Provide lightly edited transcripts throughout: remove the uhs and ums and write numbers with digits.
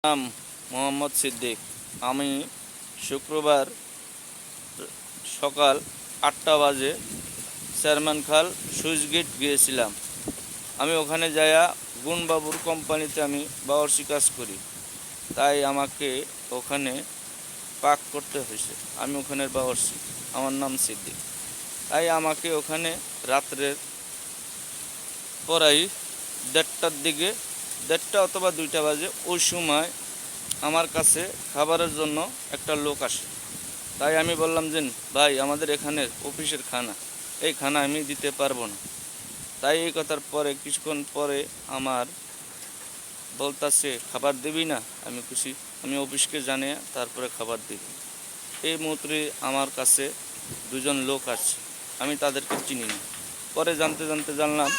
নাম মোহাম্মদ সিদ্দিক। আমি শুক্রবার সকাল 8টা বাজে চেয়ারম্যান খাল সুইচ গেট গিয়েছিলাম। আমি ওখানে যাইয়া গুণবাবুর কোম্পানিতে আমি বাবরচি কাজ করি, তাই আমাকে ওখানে পাক করতে হয়েছে। আমি ওখানের বাবরচি, আমার নাম সিদ্দিক। তাই আমাকে ওখানে রাত্রের প্রায় 1:30টার দিকে, 1:30 অথবা 2টা বাজে, ওই সময় আমার কাছে খাবারের জন্য একটা লোক আসে। তাই আমি বললাম যে ভাই, আমাদের এখানের অফিসের খানা, এই খানা আমি দিতে পারবো না। তাই এই কথার পরে কিছুক্ষণ পরে আমার বলতাছে খাবার দিবি না। আমি খুশি, আমি অফিসকে জানিয়ে তারপরে খাবার দিবি। এই মুহূর্তে আমার কাছে দুজন লোক আসছে, আমি তাদেরকে চিনি না। পরে জানলাম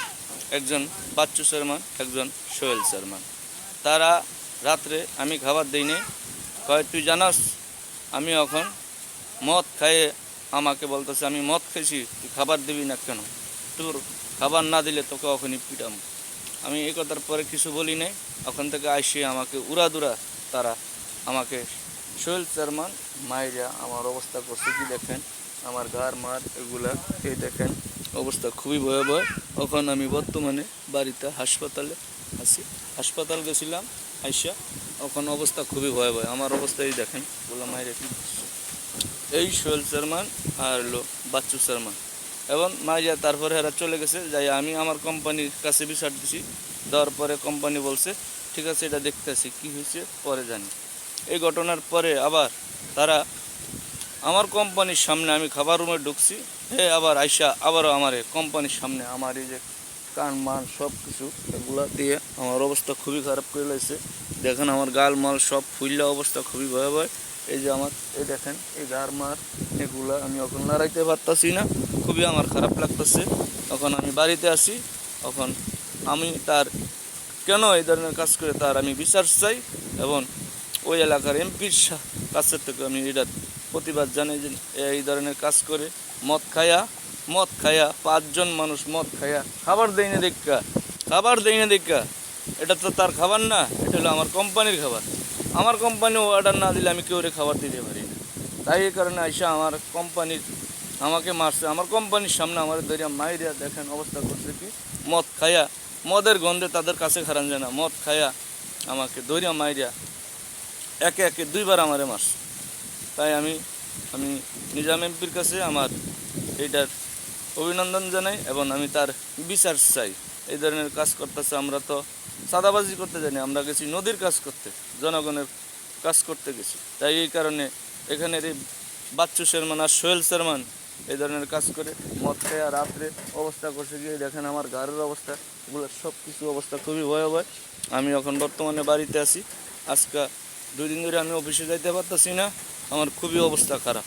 একজন বাচ্চু শর্মা, একজন সোহেল শর্মা। তারা রাত্রে আমি খাবার দিইনি, কয় তুই জানাস আমি এখন মদ খাইয়ে, আমাকে বলতেছে আমি মদ খেয়েছি, তুই খাবার দিবি না কেন? তোর খাবার না দিলে তোকে ওখানে পিটাম। আমি এই কথার পরে কিছু বলি নাই। ওখান থেকে আসে আমাকে উড়াদুরা তারা আমাকে সোহেল শর্মা মাইরা আমার অবস্থা করছে কি দেখেন, আমার গার মার এগুলা এই দেখেন, অবস্থা খুবই ভয়াবহ। এখন আমি বর্তমানে বাড়িতে হাসপাতালে আছি, হাসপাতাল গেছিলাম আইসা, এখন অবস্থা খুবই ভয়াবহ। আমার অবস্থা এই দেখেন, ওগুলো মাইরে কি এই সোহেল শর্মা আর হলো বাচ্চু শর্মা এবং মাইয়া। তারপরে এরা চলে গেছে, যাই আমি আমার কোম্পানির কাছে বিচার দিছি। দেওয়ার পরে কোম্পানি বলছে ঠিক আছে, এটা দেখতেছি কী হয়েছে পরে জানি। এই ঘটনার পরে আবার তারা আমার কোম্পানির সামনে, আমি খাবার রুমে ঢুকছি, আবার আইসা আবারও আমার কোম্পানির সামনে আমার এই যে কান মান সব কিছু এগুলা দিয়ে আমার অবস্থা খুবই খারাপ করে লাগছে। দেখেন আমার গাল মাল সব ফুললা, অবস্থা খুবই ভয়াবহ। এই যে আমার এই দেখেন এই গার মার এগুলা আমি এখন লড়াইতে পারতাছি না, খুবই আমার খারাপ লাগতেছে। তখন আমি বাড়িতে আসি, তখন আমি তার কেন এই ধরনের কাজ করে তার আমি বিচার চাই এবং ওই এলাকার এমপির কাছের থেকে আমি এটার প্রতিবাদ জানাই যে এই ধরনের কাজ করে মদ খায়া 5জন মানুষ মদ খায়া খাবার দেয় না দেখা, এটা তো তার খাবার না, এটা হলো আমার কোম্পানির খাবার। আমার কোম্পানি অর্ডার না দিলে আমি কেউ খাবার দিতে পারি না। তাই এই কারণে আইসা আমার কোম্পানির আমাকে মারছে, আমার কোম্পানির সামনে আমার ধরিয়া মাইরিয়া দেখেন অবস্থা করছে কি, মদ খায়া, মদের গন্ধে তাদের কাছে খারান যায় না, মদ খায়া আমাকে ধরিয়া মাইরিয়া একে একে 2বার আমারে মারছে। তাই আমি নিজাম এমপির কাছে আমার এইটার অভিনন্দন জানাই এবং আমি তার বিচার চাই। এই ধরনের কাজ করতেছে, আমরা তো সাদাবাজি করতে জানি, আমরা গেছি নদীর কাজ করতে, জনগণের কাজ করতে গেছি। তাই এই কারণে এখানের এই বাচ্চু শর্মা আর সোহেল শর্মা এই ধরনের কাজ করে মদ খেয়ে রাত্রে অবস্থা করছে গিয়ে দেখেন আমার ঘরের অবস্থা, এগুলো সব কিছু অবস্থা খুবই ভয়াবহ। আমি এখন বর্তমানে বাড়িতে আছি, আজকে 2 দিন ধরে আমি অফিসে যাইতে পারতেছি না, আমার খুবই অবস্থা খারাপ।